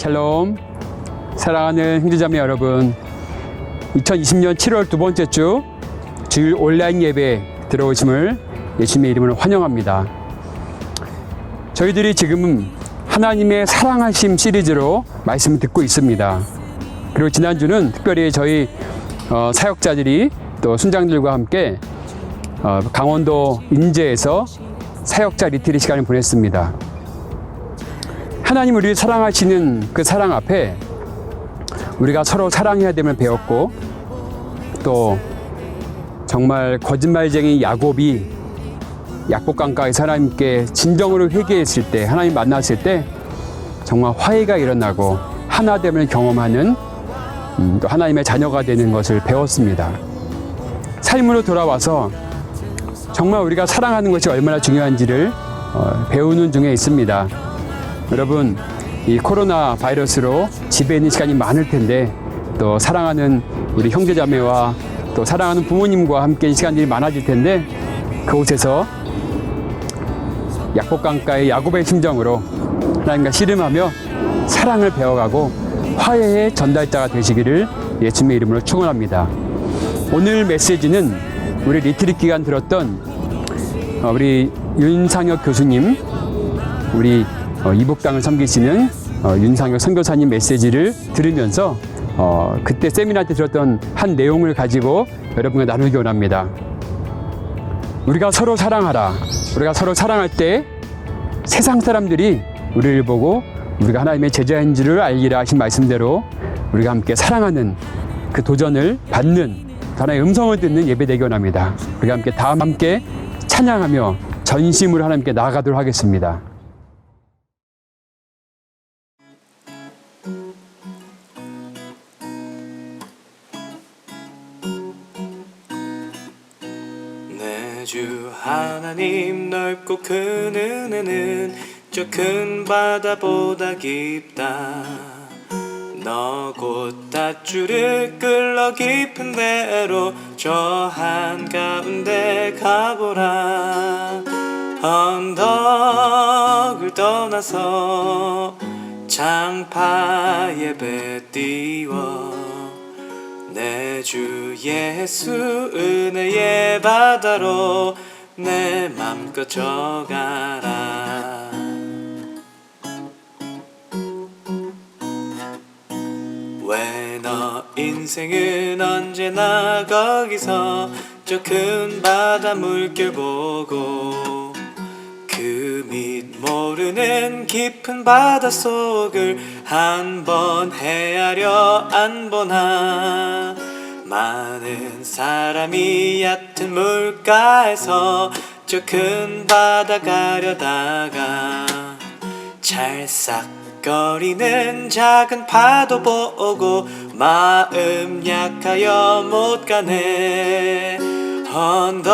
샬롬. 사랑하는 형제자매 여러분, 2020년 7월 두 번째 주 주일 온라인 예배 들어오심을 예수님의 이름으로 환영합니다. 저희들이 지금 하나님의 사랑하심 시리즈로 말씀을 듣고 있습니다. 그리고 지난주는 특별히 저희 사역자들이 또 순장들과 함께 강원도 인제에서 사역자 리트릿 시간을 보냈습니다. 하나님 우리를 사랑하시는 그 사랑 앞에 우리가 서로 사랑해야 됨을 배웠고, 또 정말 거짓말쟁이 야곱이 약복강가에서 하나님께 진정으로 회개했을 때, 하나님 만났을 때 정말 화해가 일어나고 하나됨을 경험하는 또 하나님의 자녀가 되는 것을 배웠습니다. 삶으로 돌아와서 정말 우리가 사랑하는 것이 얼마나 중요한지를 배우는 중에 있습니다. 여러분, 이 코로나 바이러스로 집에 있는 시간이 많을 텐데, 또 사랑하는 우리 형제자매와 또 사랑하는 부모님과 함께 시간들이 많아질 텐데, 그곳에서 약복강가의 야곱의 심정으로 하나님과 씨름하며 사랑을 배워가고 화해의 전달자가 되시기를 예수님의 이름으로 축원합니다. 오늘 메시지는 우리 리트릿 기간 들었던 우리 윤상혁 교수님, 우리 이북당을 섬기시는 윤상혁 선교사님 메시지를 들으면서 그때 세미나 때 들었던 한 내용을 가지고 여러분과 나누기 원합니다. 우리가 서로 사랑하라. 우리가 서로 사랑할 때 세상 사람들이 우리를 보고 우리가 하나님의 제자인 줄을 알리라 하신 말씀대로 우리가 함께 사랑하는 그 도전을 받는 하나님의 음성을 듣는 예배 되기 원합니다. 우리가 함께 찬양하며 전심으로 하나님께 나아가도록 하겠습니다. 주 하나님, 넓고 큰 은혜는 저 큰 바다보다 깊다. 너 곧 닷줄을 끌러 깊은 데로 저 한가운데 가보라. 언덕을 떠나서 장파에 배 띄워 내 주 예수 은혜의 바다로 내 맘껏 져가라. 왜 너 인생은 언제나 거기서 저 큰 바다 물결 보고 그 밑 모르는 깊은 바닷속을 한번 헤아려 안 보나. 많은 사람이 얕은 물가에서 저 큰 바다 가려다가 찰싹거리는 작은 파도 보고 마음 약하여 못 가네. 언덕을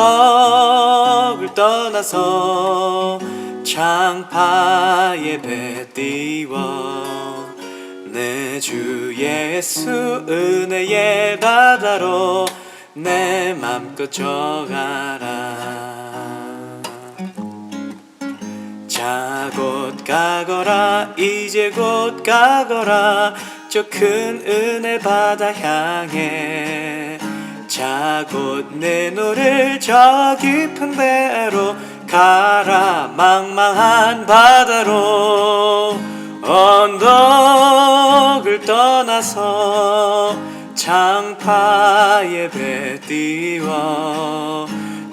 떠나서 장파에 배 띄워 내 주 예수 은혜의 바다로 내 맘껏 져가라. 자 곧 가거라, 이제 곧 가거라, 저 큰 은혜 바다 향해. 자 곧 내노를 저 깊은 데로 가라, 망망한 바다로. 언덕을 떠나서 장파에 배 띄워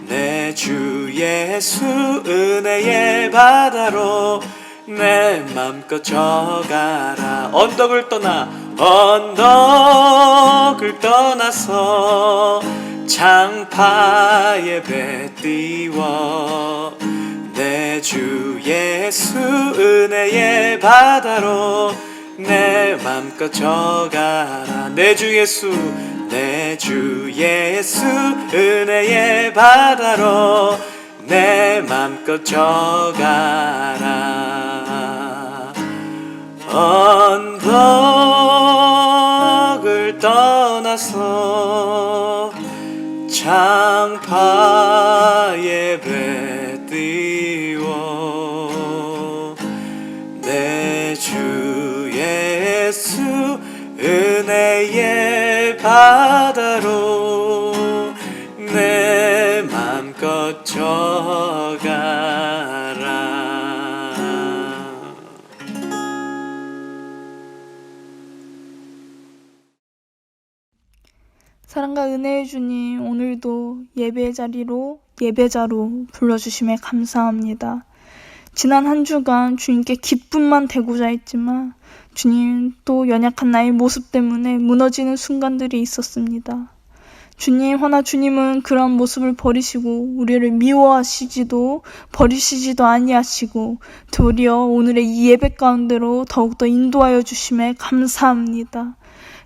내 주 예수 은혜의 바다로 내 맘껏 져가라. 언덕을 떠나서 장파에 배 띄워 내 주 예수 은혜의 바다로 내 맘껏 져가라. 내 주 예수 은혜의 바다로 내 맘껏 져가라. 언덕을 떠나서 장파에 배 띄워 내 주 은혜의 바다로 내 맘껏 져가라. 사랑과 은혜의 주님, 오늘도 예배의 자리로 예배자로 불러주심에 감사합니다. 지난 한 주간 주님께 기쁨만 되고자 했지만 주님 또 연약한 나의 모습 때문에 무너지는 순간들이 있었습니다. 주님, 허나 주님은 그런 모습을 버리시고 우리를 미워하시지도 버리시지도 아니하시고 도리어 오늘의 이 예배 가운데로 더욱더 인도하여 주심에 감사합니다.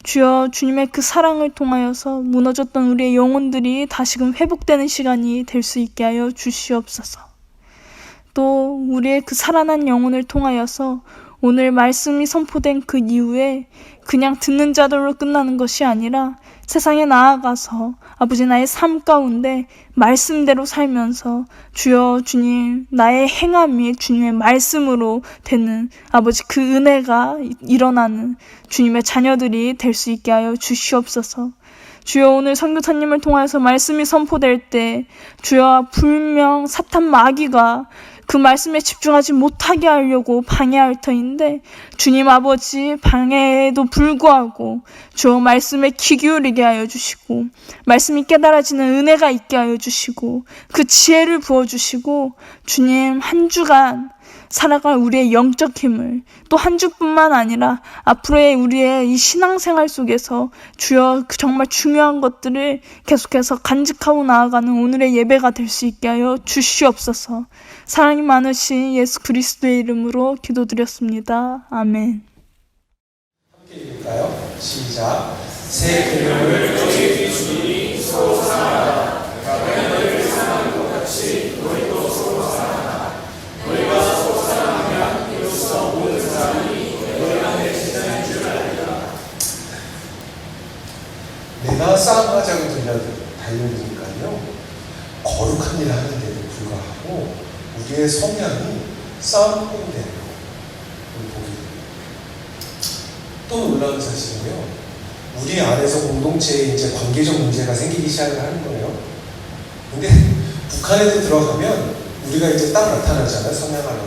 주여, 주님의 그 사랑을 통하여서 무너졌던 우리의 영혼들이 다시금 회복되는 시간이 될 수 있게 하여 주시옵소서. 또 우리의 그 살아난 영혼을 통하여서 오늘 말씀이 선포된 그 이후에 그냥 듣는 자들로 끝나는 것이 아니라 세상에 나아가서 아버지 나의 삶 가운데 말씀대로 살면서 주여 주님 나의 행함이 주님의 말씀으로 되는 아버지 그 은혜가 일어나는 주님의 자녀들이 될 수 있게 하여 주시옵소서. 주여, 오늘 선교사님을 통하여서 말씀이 선포될 때 주여 불명 사탄 마귀가 그 말씀에 집중하지 못하게 하려고 방해할 터인데 주님 아버지 방해에도 불구하고 주여 말씀에 귀 기울이게 하여 주시고 말씀이 깨달아지는 은혜가 있게 하여 주시고 그 지혜를 부어주시고 주님 한 주간 살아갈 우리의 영적 힘을 또 한 주뿐만 아니라 앞으로의 우리의 이 신앙생활 속에서 주여 정말 중요한 것들을 계속해서 간직하고 나아가는 오늘의 예배가 될 수 있게 하여 주시옵소서. 사랑이 많으신 예수 그리스도의 이름으로 기도드렸습니다. 아멘. 함께 읽을까요? 시작. 새 계명을 너희 주님이 서로 사랑하라. 너희를 사랑한 것 같이 너희도 서로 사랑하라. 너희가 서로 사랑하면 이로써 모든 사람이 너희가 내 제자인 줄 알리라. 내가 싸움하자고 달려드니까요, 거룩한 일을 하는데도 불구하고 우리의 성향이 싸움꾼대로 보게 됩니다. 또 놀라운 사실은요, 우리 안에서 공동체에 이제 관계적 문제가 생기기 시작을 하는 거예요. 근데 북한에도 들어가면 우리가 이제 딱 나타나잖아요. 성향 하나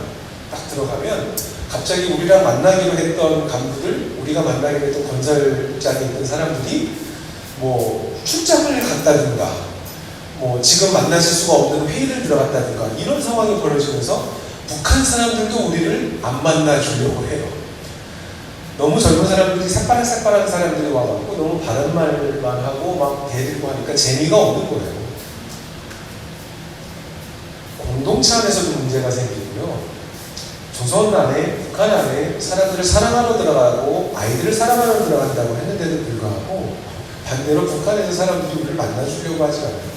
딱 들어가면 갑자기 우리랑 만나기로 했던 간부들, 우리가 만나기로 했던 건설장에 있던 사람들이 뭐 출장을 갔다든가 뭐 지금 만나실 수가 없는 회의를 들어갔다든가 이런 상황이 벌어지면서 북한 사람들도 우리를 안 만나주려고 해요. 너무 젊은 사람들이 새빠란 사람들이 와갖고 너무 바른 말만 하고 막 대들고 하니까 재미가 없는 거예요. 공동체 안에서도 문제가 생기고요. 조선 안에, 북한 안에 사람들을 사랑하러 들어가고 아이들을 사랑하러 들어간다고 했는데도 불구하고 반대로 북한에서 사람들이 우리를 만나주려고 하지 않아요.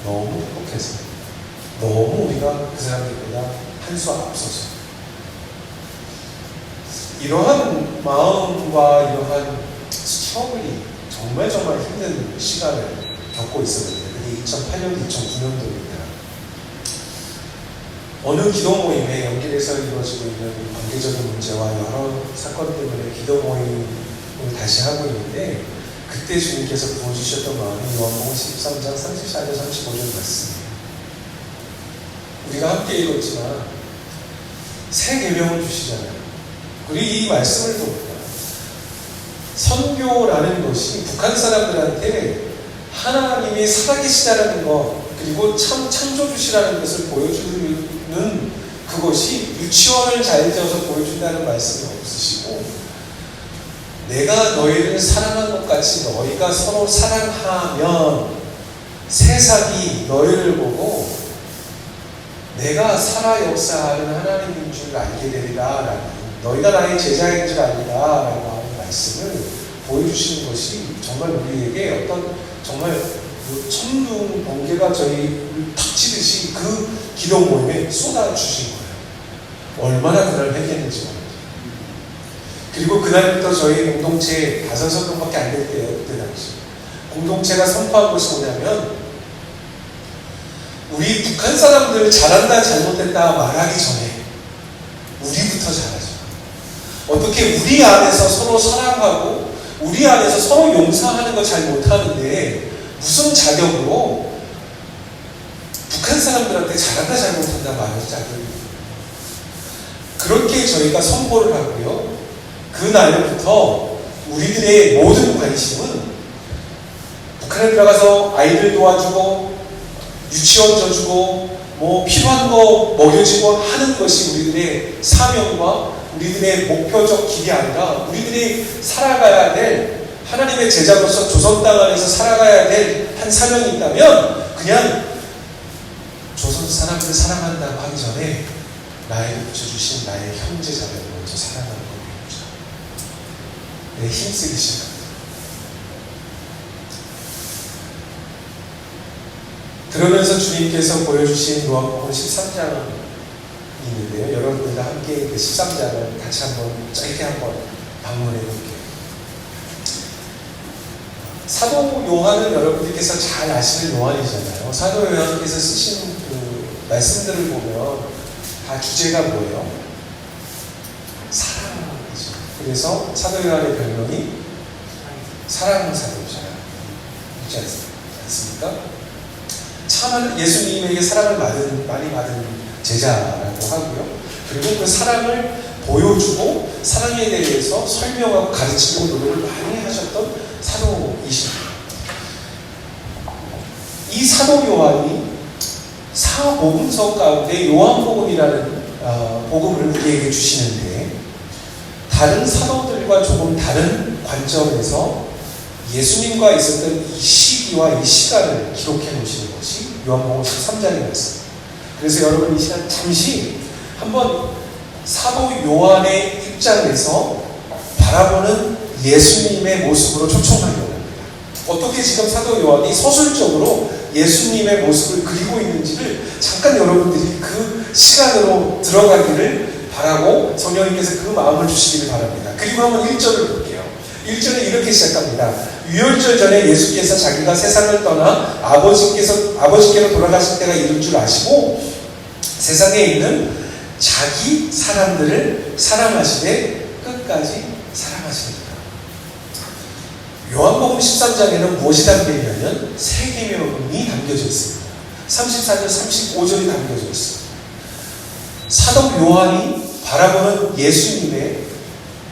너무 행복해서, 너무 우리가 그 사람들보다 한 수 앞서서 이러한 마음과 이러한 스트러글이 정말 힘든 시간을 겪고 있었는데 그게 2008년도, 2009년도입니다. 어느 기도 모임에 연길에서 이루어지고 있는 관계적인 문제와 여러 사건 때문에 기도 모임을 다시 하고 있는데 그때 주님께서 부어주셨던 마음이 요한복음 13장 34절 35절 말씀이에요. 우리가 함께 읽었지만 새 계명을 주시잖아요. 그리고 이 말씀을 봅니다. 선교라는 것이 북한 사람들한테 하나님이 살아계시다라는 것, 그리고 참 창조주시라는 것을 보여주는 그것이 유치원을 잘 지어서 보여준다는 말씀이 없으시고, 내가 너희를 사랑한 것 같이 너희가 서로 사랑하면 세상이 너희를 보고 내가 살아 역사하는 하나님인 줄 알게 되리라 라는, 너희가 나의 제자인 줄 알리라 라고 하는 말씀을 보여주시는 것이 정말 우리에게 어떤 정말 천둥 번개가 저희를 탁 치듯이 그 기도 모임에 쏟아주신 거예요. 얼마나 그날 했겠는지 몰라요. 그리고 그날부터 저희 공동체 5명밖에 안 될 때예요. 그때 당시 공동체가 선포한 것이 뭐냐면, 우리 북한 사람들 잘한다 잘못했다 말하기 전에 우리부터 잘하자. 어떻게 우리 안에서 서로 사랑하고 우리 안에서 서로 용서하는 거 잘 못하는데 무슨 자격으로 북한 사람들한테 잘한다 잘못한다 말할 자격이 그렇게 저희가 선고를 하고요. 그 날부터 우리들의 모든 관심은 북한에 들어가서 아이들 도와주고 유치원 져주고 뭐 필요한 거 먹여주고 하는 것이 우리들의 사명과 우리들의 목표적 길이 아니라 우리들이 살아가야 될 하나님의 제자로서 조선 땅 안에서 살아가야 될 한 사명이 있다면 그냥 조선 사람들을 사랑한다고 하기 전에 나에게 붙여주신 나의 형제자매를 먼저 사랑하는 겁니다. 내 힘쓰기 시작합니다. 그러면서 주님께서 보여주신 요한복음 13장이 있는데요. 여러분들과 함께 그 13장을 같이 한번 짧게 한번 방문해 볼게요. 사도 요한은 여러분들께서 잘 아시는 요한이잖아요. 사도 요한께서 쓰신 그 말씀들을 보면 다 주제가 뭐예요? 사랑이죠. 그래서 사도 요한의 별명이 사랑 사도잖아요. 그렇지 않습니까? 참 예수님에게 사랑을 많이 받은 제자라고 하고요. 그리고 그 사랑을 보여주고 사랑에 대해서 설명하고 가르치려고 노력을 많이 하셨던 사도이십니다. 이 사도 요한이 사복음서 가운데 요한복음이라는 복음을 우리에게 주시는데 다른 사도들과 조금 다른 관점에서 예수님과 있었던 이 시기와 이 시간을 기록해 놓으시는 것이 요한복음 13장의 말씀. 그래서 여러분 이 시간 잠시 한번 사도 요한의 입장에서 바라보는 예수님의 모습으로 초청하려고 합니다. 어떻게 지금 사도 요한이 서술적으로 예수님의 모습을 그리고 있는지를 잠깐 여러분들이 그 시간으로 들어가기를 바라고 성령님께서 그 마음을 주시기를 바랍니다. 그리고 한번 1절을 볼게요. 1절에 이렇게 시작합니다. 유월절 전에 예수께서 자기가 세상을 떠나 아버지께로 돌아가실 때가 이른 줄 아시고 세상에 있는 자기 사람들을 사랑하시되 끝까지 사랑하십니다. 요한복음 13장에는 무엇이 담겨있냐면 세 계명이 담겨져 있습니다. 34절, 35절이 담겨져 있습니다. 사도 요한이 바라보는 예수님의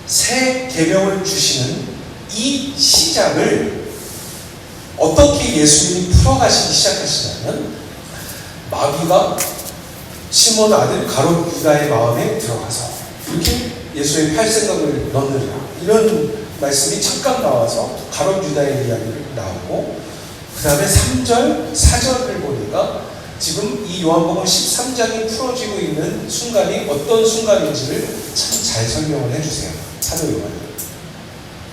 새 계명을 주시는 이 시작을 어떻게 예수님이 풀어가시기 시작하시냐면 마귀가 시몬 아들 가롯 유다의 마음에 들어가서 이렇게 예수의 팔생각을 넣느라 이런 말씀이 잠깐 나와서 가롯 유다의 이야기를 나오고 그 다음에 3절, 4절을 보니까 지금 이 요한복음 13장이 풀어지고 있는 순간이 어떤 순간인지를 참 잘 설명을 해주세요. 사도 요한이.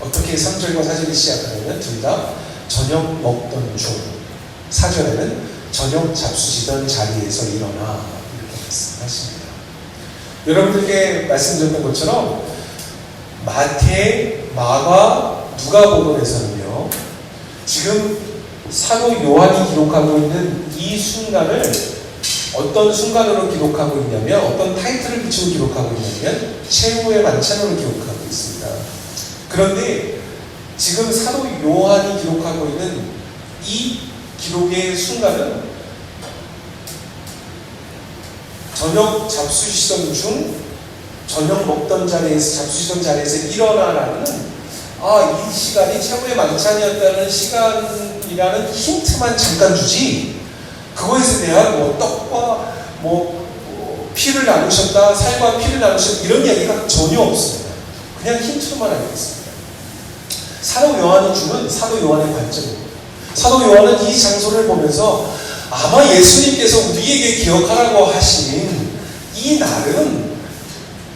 어떻게 3절과 4절이 시작하냐면 둘 다 저녁 먹던 중 4절에는 저녁 잡수시던 자리에서 일어나 이렇게 말씀하십니다. 여러분들께 말씀드렸던 것처럼 마태, 마가, 누가복음에서는요 지금 사도 요한이 기록하고 있는 이 순간을 어떤 순간으로 기록하고 있냐면 어떤 타이틀을 붙이고 기록하고 있냐면 최후의 만찬으로 기록하고 있습니다. 그런데 지금 사도 요한이 기록하고 있는 이 기록의 순간은 저녁 잡수시던 중 저녁 먹던 자리에서 잡수시던 자리에서 일어나라는 이 시간이 최후의 만찬이었다는 시간이라는 힌트만 잠깐 주지 그것에 대한 뭐 떡과 피를 나누셨다 살과 피를 나누셨다 이런 이야기가 전혀 없습니다. 그냥 힌트로만 알고 있습니다. 사도 요한이 주는 사도 요한의 관점입니다. 사도 요한은 이 장소를 보면서 아마 예수님께서 우리에게 기억하라고 하신 이 날은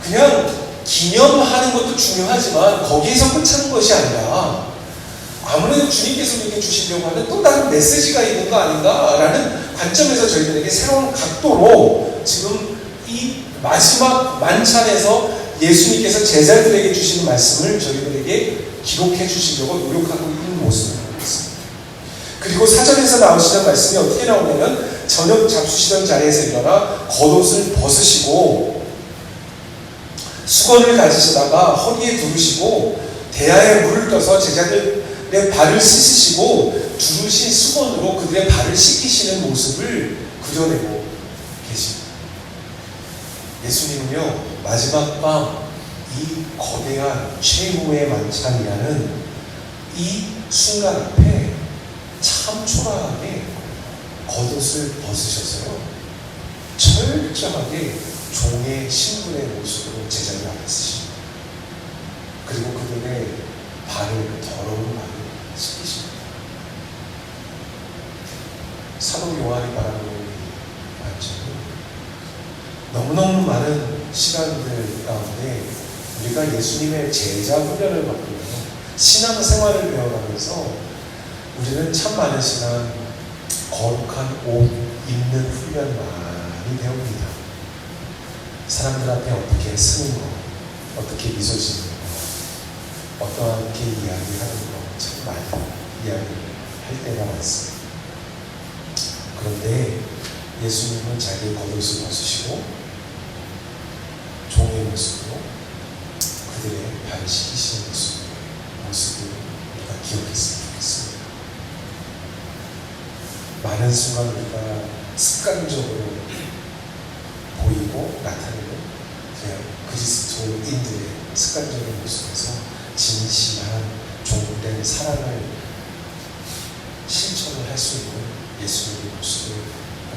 그냥 기념하는 것도 중요하지만 거기에서 끝하는 것이 아니라 아무래도 주님께서 우리에게 주시려고 하는 또 다른 메시지가 있는 거 아닌가라는 관점에서 저희들에게 새로운 각도로 지금 이 마지막 만찬에서 예수님께서 제자들에게 주시는 말씀을 저희들에게 기록해 주시려고 노력하고 있는 모습을 보고 있습니다. 그리고 사전에서 나오시는 말씀이 어떻게 나오냐면 저녁 잡수시던 자리에서 일어나 겉옷을 벗으시고 수건을 가지시다가 허리에 두르시고 대야에 물을 떠서 제자들의 발을 씻으시고 두르신 수건으로 그들의 발을 씻기시는 모습을 그려내고 계십니다. 예수님은요, 마지막 밤 이 거대한 최후의 만찬이라는 이 순간 앞에 참 초라하게 겉옷을 벗으셔서요, 철저하게 종의 신분의 모습으로 제자들 앞에 쓰십니다. 그리고 그들의 발을, 더러운 발을 씻기십니다. 사도 요한이 바라보는 관점은 너무너무 많은 시간들 가운데 우리가 예수님의 제자 훈련을 받고요, 신앙생활을 배워가면서 우리는 참 많은 시간 거룩한 옷 입는 훈련 많이 배웁니다. 사람들 앞에 어떻게 쓰는 거, 어떻게 미소 짓는 거, 어떻게 이야기하는 거 참 많이 이야기할 때가 많습니다. 그런데 예수님은 자기의 겉옷을 벗으시고 종의 모습으로 그들의 발을 씻기시는 모습을 우리가 기억했으면 좋겠습니다. 많은 순간 우리가 습관적으로 보이고 나타내는 그냥 그리스도인들의 습관적인 모습에서 진실한 종된 사랑을 실천을 할 수 있는 예수님의 모습을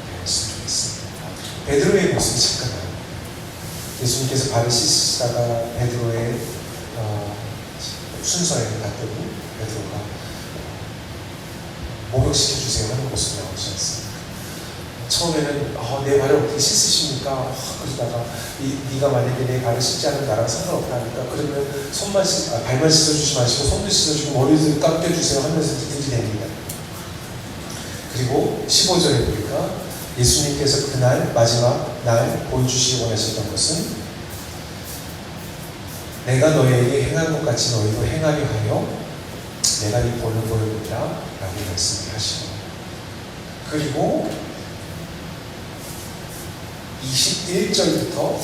배웠으면 좋겠습니다. 베드로의 모습이 잠깐 나옵니다. 예수님께서 발을 씻으시다가 베드로의 순서에 갔더니 베드로가 목욕시켜주세요 하는 모습이 나오지 않습니까? 처음에는 내 발을 어떻게 씻으십니까? 그러다가 네가 만약에 내 발을 씻지 않으면 나랑 상관없다니까 그러면 발만 씻어주지 마시고 손도 씻어주고 머리도 감겨주세요 하면서 들이댑니다. 그리고 15절에 보니까 예수님께서 그날 마지막 날 보여주시기 원하셨던 것은 내가 너희에게 행한 것 같이 너희도 행하려 하여 내가 이 본을 보여주리라 라고 말씀을 하시고, 그리고 21절부터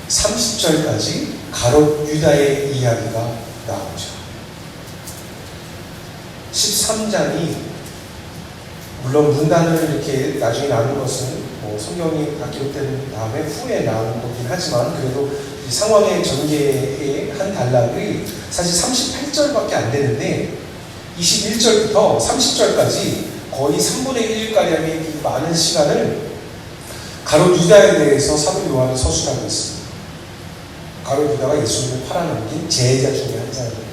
30절까지 가롯 유다의 이야기가 나오죠. 13장이 물론 문단을 이렇게 나중에 나눈 것은 성경이 다 기록된 다음에 후에 나온 거긴 하지만 그래도 이 상황의 전개의 한 단락이 사실 38절밖에 안 되는데 21절부터 30절까지 거의 3분의 1가량의 많은 시간을 가롯 유다에 대해서 사도 요한은 서술하고 있습니다. 가롯 유다가 예수님을 팔아넘긴 제자 중에 한 사람입니다.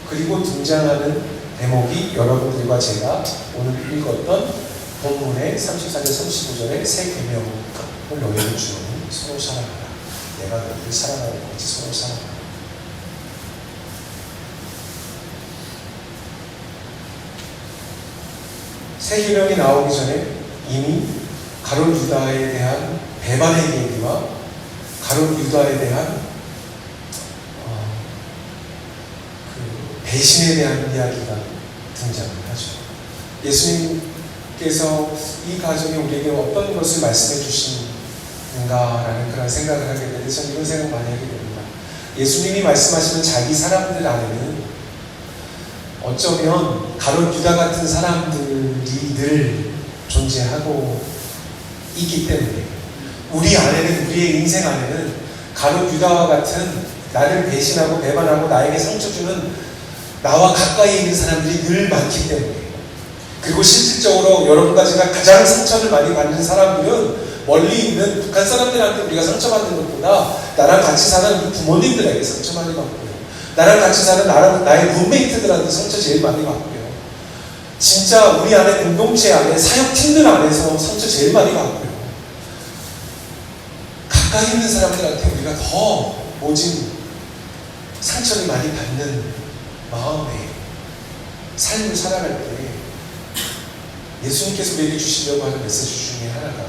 그리고 등장하는 대목이 여러분들과 제가 오늘 읽었던 본문의 34절 35절의 새 계명을 너희는 주는 서로 사랑하라. 내가 너희를 사랑하는 것이 서로 사랑하라. 새 계명이 나오기 전에 이미 가롯 유다에 대한 배반의 얘기와 가롯 유다에 대한 배신에 대한 이야기가 등장을 하죠. 예수님께서 이 가정에 우리에게 어떤 것을 말씀해 주시는가라는 그런 생각을 하게 되는데 저는 이런 생각 많이 하게 됩니다. 예수님이 말씀하시는 자기 사람들 안에는 어쩌면 가롯 유다 같은 사람들이 늘 존재하고 있기 때문에 우리 안에는, 우리의 인생 안에는 가롯 유다와 같은 나를 배신하고 배반하고 나에게 상처 주는 나와 가까이 있는 사람들이 늘 많기 때문에, 그리고 실질적으로 여러분과 제가 가장 상처를 많이 받는 사람들은 멀리 있는 북한 사람들한테 우리가 상처받는 것보다 나랑 같이 사는 부모님들에게 상처 많이 받고요, 나랑 같이 사는 나의 룸메이트들한테 상처 제일 많이 받고요, 진짜 우리 안에 공동체 안에 사역팀들 안에서 상처 제일 많이 받고요, 가까이 있는 사람들한테 우리가 더 모진 상처를 많이 받는 마음의 삶을 살아갈 때 예수님께서 우리에게 주시려고 하는 메시지 중에 하나가,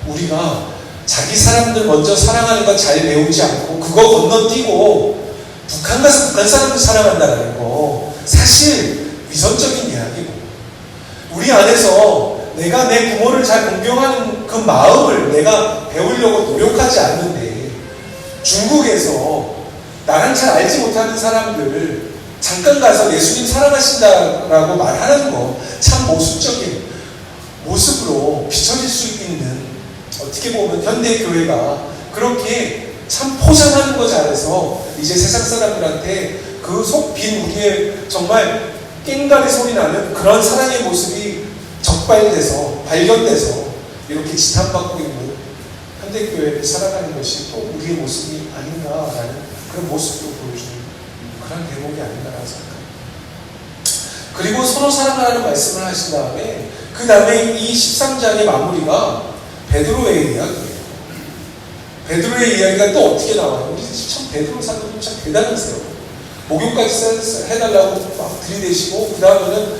우리가 자기 사람들 먼저 사랑하는 거 잘 배우지 않고 그거 건너뛰고 북한 가서 북한 사람들 사랑한다는 거 사실 위선적인 이야기고, 우리 안에서 내가 내 부모를 잘 존경하는 그 마음을 내가 배우려고 노력하지 않는데 중국에서 나랑 잘 알지 못하는 사람들 잠깐 가서 예수님 사랑하신다라고 말하는 거 참 모습적인 모습으로 비춰질 수 있는, 어떻게 보면 현대교회가 그렇게 참 포장하는 거 잘해서 이제 세상 사람들한테 그 속 빈 우리의 정말 깽가리 소리 나는 그런 사랑의 모습이 적발돼서 발견돼서 이렇게 지탄받고 있는 현대교회를 살아가는 것이 또 우리의 모습이 아닌가라는 그런 모습도 보여주는 그런 대목이 아닌가라는 생각합니다. 그리고 서로 사랑하라는 말씀을 하신 다음에 그 다음에 이 13장의 마무리가 베드로의 이야기예요. 베드로의 이야기가 또 어떻게 나와요? 우리 참 베드로 사도님 참 대단하세요. 목욕까지 해달라고 막 들이대시고 그 다음에는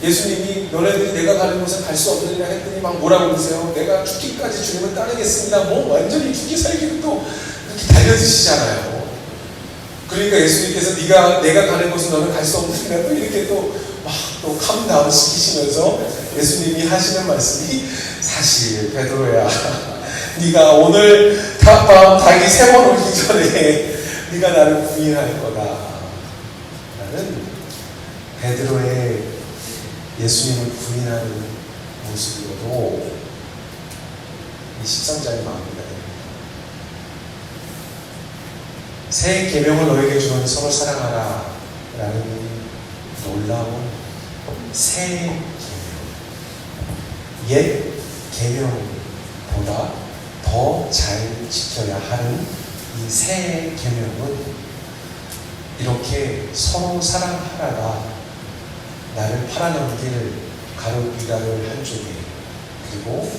예수님이 너네들이 내가 가는 곳에 갈 수 없느냐 했더니 막 뭐라고 그러세요? 내가 죽기까지 주님을 따르겠습니다. 뭐 완전히 죽기 살기로 또 이렇게 달려드시잖아요. 그러니까 예수님께서 내가 가는 곳은 너는 갈 수 없느냐 또 이렇게 또 막 또 캄다운 시키시면서 예수님이 하시는 말씀이 사실 베드로야 네가 오늘 밤 닭이 3번 울기 전에 네가 나를 부인할 거다 라는 베드로의 예수님을 부인하는 모습으로도 이 13장이 마무리가 됩니다. 새 계명을 너에게 주노니 서로 사랑하라 라는 놀라운 새 계명, 옛 계명보다 더 잘 지켜야 하는 이 새 계명은 이렇게 서로 사랑하라가 나를 팔아넘길 가로비라를 한쪽에, 그리고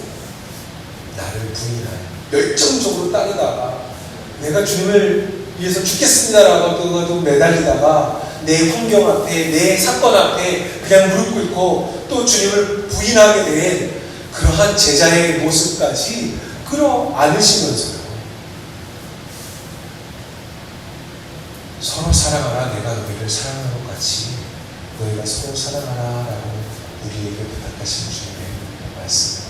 나를 부인하여 열정적으로 따르다가 내가 주님을 위해서 죽겠습니다라고 매달리다가 내 환경 앞에, 내 사건 앞에 그냥 무릎 꿇고 또 주님을 부인하게 된 그러한 제자의 모습까지 끌어안으시면서요. 서로 사랑하라, 내가 너희를 사랑하는 것 같이 너희가 서로 사랑하라라고 우리에게 부탁하시는 주님의 말씀입니다.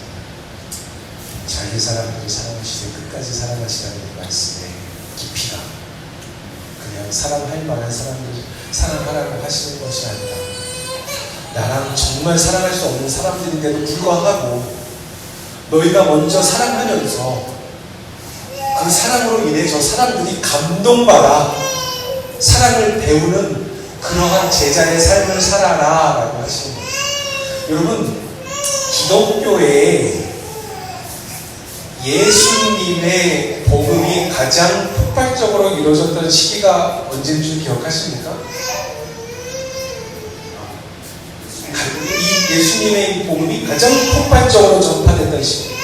자기 사람들을 사랑하시되 끝까지 사랑하시라는 이 말씀의 깊이가 그냥 사랑할 만한 사람들 사랑하라고 하시는 것이 아니라 나랑 정말 사랑할 수 없는 사람들인데도 불구하고 너희가 먼저 사랑하면서 그 사랑으로 인해 저 사람들이 감동받아 사랑을 배우는 그러한 제자의 삶을 살아라 라고 하시는 거예요. 여러분, 기독교에 예수님의 복음이 가장 폭발적으로 이루어졌던 시기가 언제인 줄 기억하십니까? 이 예수님의 복음이 가장 폭발적으로 전파됐던 시기,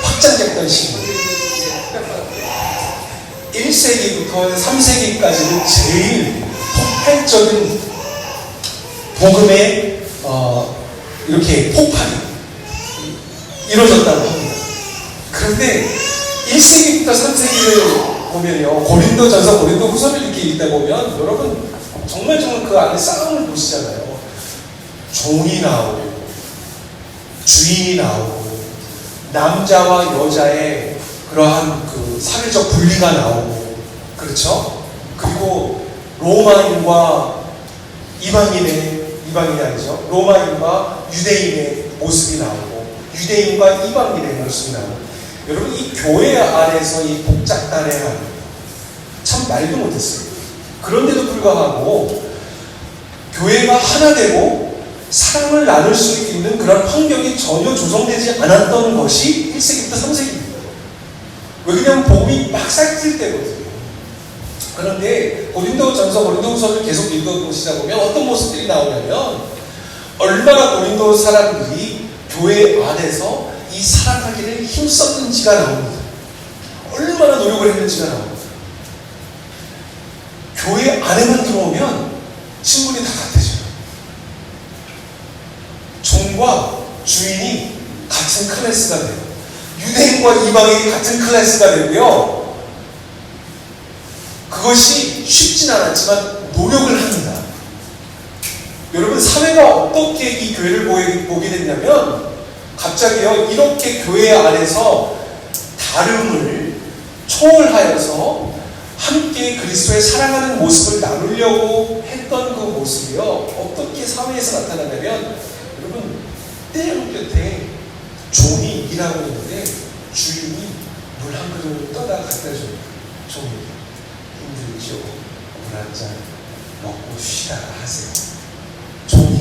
확장됐던 시기, 1세기부터 3세기까지는 제일 폭발적인 복음의 이렇게 폭발이 이루어졌다고 합니다. 그런데 1세기부터 3세기를 보면요, 고린도전서, 고린도후서를 이렇게 읽다 보면 여러분 정말 그 안에 싸움을 보시잖아요. 종이 나오고 주인이 나오고 남자와 여자의 그러한 그 사회적 분리가 나오고, 그렇죠? 그리고 로마인과 이방인이 아니죠. 로마인과 유대인의 모습이 나오고 유대인과 이방인의 모습이 나오고, 여러분 이 교회 안에서 이 복작단의 참 말도 못했어요. 그런데도 불구하고 교회가 하나 되고 사랑을 나눌 수 있는 그런 환경이 전혀 조성되지 않았던 것이 1세기부터 3세기입니다. 왜냐하면 복음이 막 싹쓸 때거든요. 그런데 고린도전서, 고린도후서를 계속 읽어보시다 보면 어떤 모습들이 나오냐면 얼마나 고린도 사람들이 교회 안에서 이 사랑하기를 힘썼는지가 나옵니다. 얼마나 노력을 했는지가 나옵니다. 교회 안에만 들어오면 친분이 다 같아져요. 종과 주인이 같은 클래스가 돼요. 유대인과 이방인이 같은 클래스가 되고요. 그것이 쉽진 않았지만 노력을 합니다. 여러분, 사회가 어떻게 이 교회를 보게 됐냐면 갑자기요, 이렇게 교회 안에서 다름을 초월하여서 한 함께 그리스도의 사랑하는 모습을 나누려고 했던 그 모습이요, 어떻게 사회에서 나타나냐면, 여러분, 태양 곁에 종이 일하고 있는데 주인이 물 한 그릇을 떠다 갖다 줘요. 종이, 힘들죠? 물 한 잔 먹고 쉬라 하세요. 종이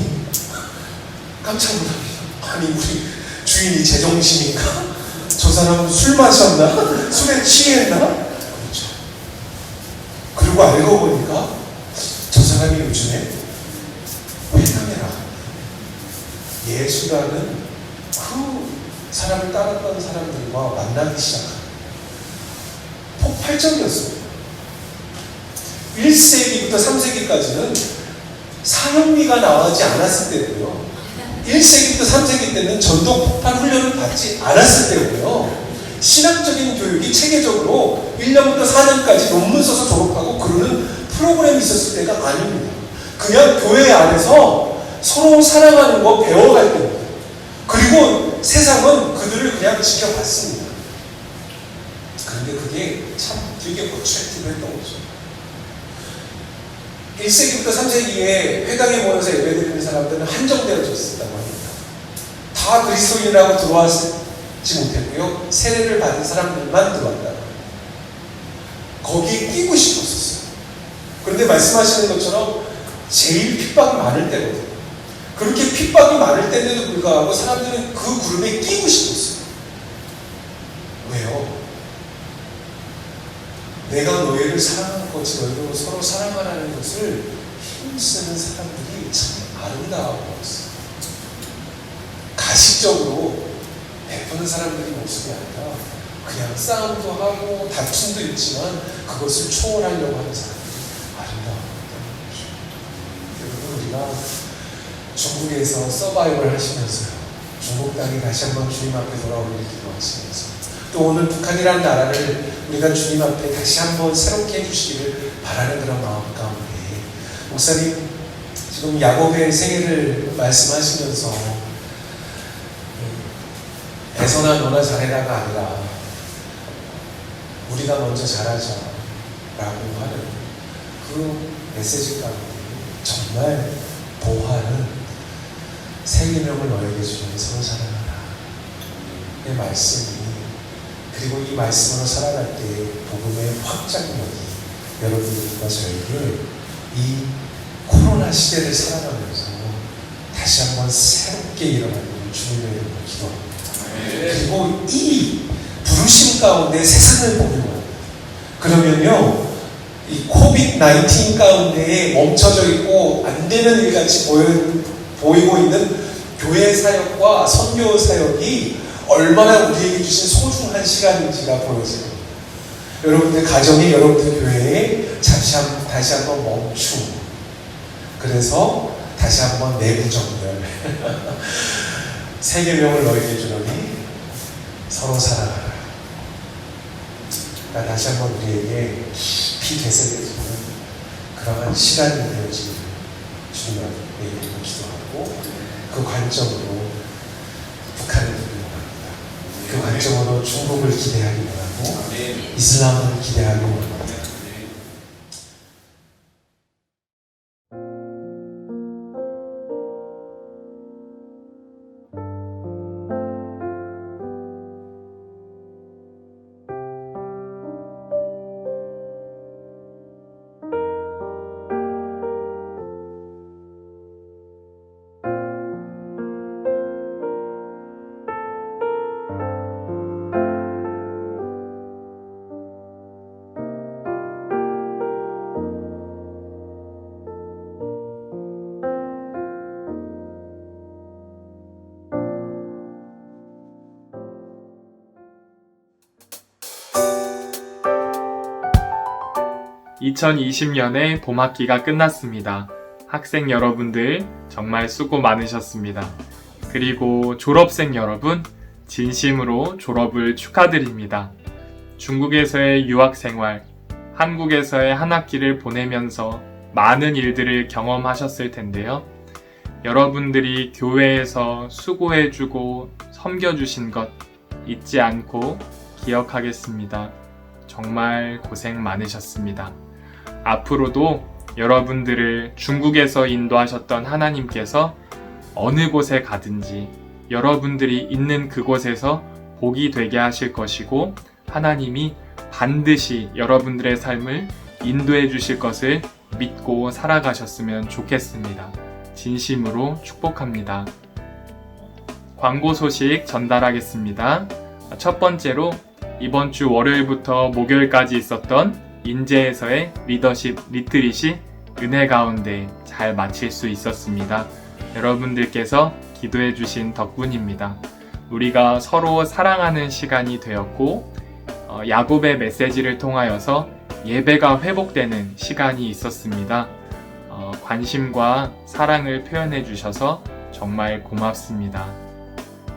깜짝 놀랍니다. 아니, 우리 주인이 제정신인가? 저 사람 술 마셨나? 술에 취했나? 그렇죠. 그리고 알고 보니까 저 사람이 요즘에 회당이라 예수라는 그 사람을 따랐던 사람들과 만나기 시작합니다. 폭발적이었어요. 1세기부터 3세기까지는 사형리가 나오지 않았을 때고요. 1세기부터 3세기 때는 전도 폭발 훈련을 받지 않았을 때고요. 신학적인 교육이 체계적으로 1년부터 4년까지 논문 써서 졸업하고 그러는 프로그램이 있었을 때가 아닙니다. 그냥 교회 안에서 서로 사랑하는 거 배워갈 때입니다. 그리고 세상은 그들을 그냥 지켜봤습니다. 그런데 그게 참 되게 어트랙티브했던 거죠. 1세기부터 3세기에 회당에 모여서 예배드리는 사람들은 한정되어졌다고 합니다. 다 그리스도인이라고 들어왔지 못했고요. 세례를 받은 사람들만 들어왔다고. 거기에 끼고 싶었었어요. 그런데 말씀하시는 것처럼 제일 핍박이 많을 때거든요. 그렇게 핍박이 많을 때인데도 불구하고 사람들은 그 그룹에 끼고 싶었어요. 왜요? 내가 너희를 사랑하는 것이 너희도 서로 사랑하라는 것을 힘쓰는 사람들이 참 아름다워 보였어요. 가식적으로 베푸는 사람들이 모습이 아니라 그냥 싸움도 하고 다툼도 있지만 그것을 초월하려고 하는 사람들이 아름다웠다는 거죠. 여러분, 우리가 중국에서 서바이벌 하시면서요, 중국 땅이 다시 한번 주님 앞에 돌아오기를 기도하시면서, 또 오늘 북한이라는 나라를 우리가 주님 앞에 다시 한번 새롭게 해주시기를 바라는 그런 마음 가운데, 목사님 지금 야곱의 생애를 말씀하시면서 애서나 너나 잘해라가 아니라 우리가 먼저 잘하자 라고 하는 그 메시지 가운데 정말 보화는 세 계명을 너에게 주니 서로 사랑하라 의 말씀이, 그리고 이 말씀으로 살아갈 때 복음의 확장력이 여러분들과 저에게 이 코로나 시대를 살아가면서 다시 한번 새롭게 일어나기를 주님의 이름으로 기도합니다. 그리고 이 부르심 가운데 세상을 보는 거예요. 그러면요, 이 코비드-19 가운데에 멈춰져 있고 안 되는 일같이 보이고 있는 교회 사역과 선교 사역이 얼마나 우리에게 주신 소중한 시간인지가 보여져요. 여러분들 가정에, 여러분들 교회에 다시 한번 멈추고, 그래서 다시 한번 내부 정렬 세 계명을 너에게 주노니 서로 사랑하라. 그러니까 다시 한번 우리에게 깊이 되새겨지는 그러한 시간이 되어지기를 주님 앞에 기도하고, 그 관점으로 북한을 기대합니다. 그 관점으로 중국을 기대하기 원하고 이슬람을 기대하기 원합니다. 2020년의 봄학기가 끝났습니다. 학생 여러분들 정말 수고 많으셨습니다. 그리고 졸업생 여러분, 진심으로 졸업을 축하드립니다. 중국에서의 유학생활, 한국에서의 한 학기를 보내면서 많은 일들을 경험하셨을 텐데요. 여러분들이 교회에서 수고해주고 섬겨주신 것 잊지 않고 기억하겠습니다. 정말 고생 많으셨습니다. 앞으로도 여러분들을 중국에서 인도하셨던 하나님께서 어느 곳에 가든지 여러분들이 있는 그곳에서 복이 되게 하실 것이고, 하나님이 반드시 여러분들의 삶을 인도해 주실 것을 믿고 살아가셨으면 좋겠습니다. 진심으로 축복합니다. 광고 소식 전달하겠습니다. 첫 번째로 이번 주 월요일부터 목요일까지 있었던 인제에서의 리더십 리트릿이 은혜 가운데 잘 마칠 수 있었습니다. 여러분들께서 기도해 주신 덕분입니다. 우리가 서로 사랑하는 시간이 되었고, 야곱의 메시지를 통하여서 예배가 회복되는 시간이 있었습니다. 관심과 사랑을 표현해 주셔서 정말 고맙습니다.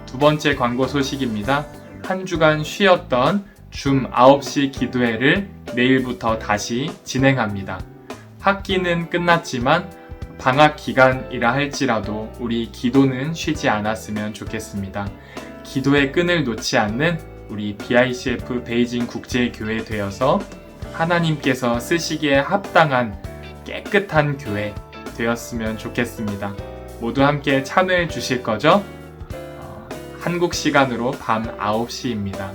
두 번째 광고 소식입니다. 한 주간 쉬었던 줌 9시 기도회를 내일부터 다시 진행합니다. 학기는 끝났지만 방학 기간이라 할지라도 우리 기도는 쉬지 않았으면 좋겠습니다. 기도의 끈을 놓지 않는 우리 BICF 베이징 국제교회 되어서 하나님께서 쓰시기에 합당한 깨끗한 교회 되었으면 좋겠습니다. 모두 함께 참여해 주실 거죠? 한국 시간으로 밤 9시입니다.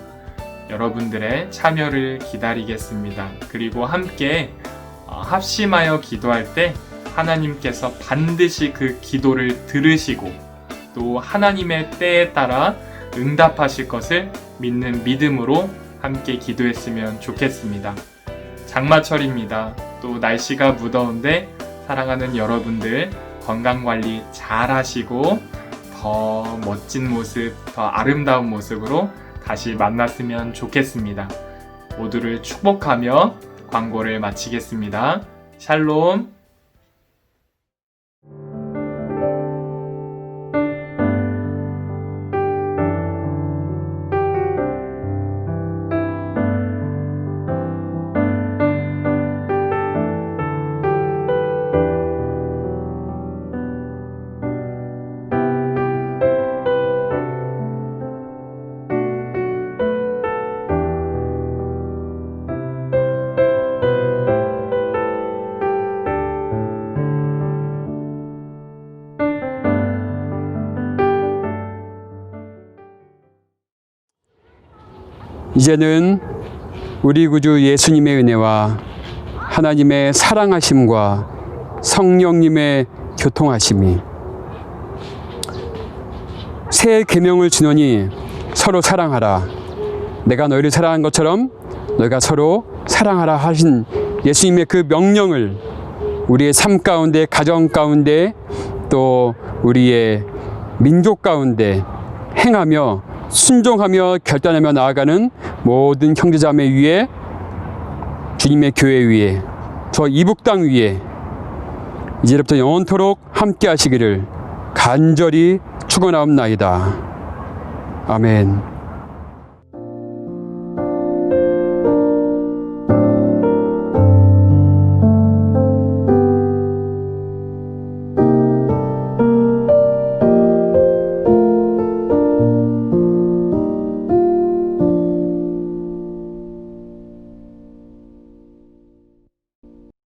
여러분들의 참여를 기다리겠습니다. 그리고 함께 합심하여 기도할 때 하나님께서 반드시 그 기도를 들으시고 또 하나님의 때에 따라 응답하실 것을 믿는 믿음으로 함께 기도했으면 좋겠습니다. 장마철입니다. 또 날씨가 무더운데 사랑하는 여러분들 건강관리 잘 하시고 더 멋진 모습, 더 아름다운 모습으로 다시 만났으면 좋겠습니다. 모두를 축복하며 광고를 마치겠습니다. 샬롬. 이제는 우리 구주 예수님의 은혜와 하나님의 사랑하심과 성령님의 교통하심이 새 계명을 주노니 서로 사랑하라. 내가 너희를 사랑한 것처럼 너희가 서로 사랑하라 하신 예수님의 그 명령을 우리의 삶 가운데, 가정 가운데, 또 우리의 민족 가운데 행하며 순종하며 결단하며 나아가는 모든 형제자매 위에, 주님의 교회 위에, 저 이북 땅 위에 이제부터 영원토록 함께 하시기를 간절히 축원하옵나이다. 아멘.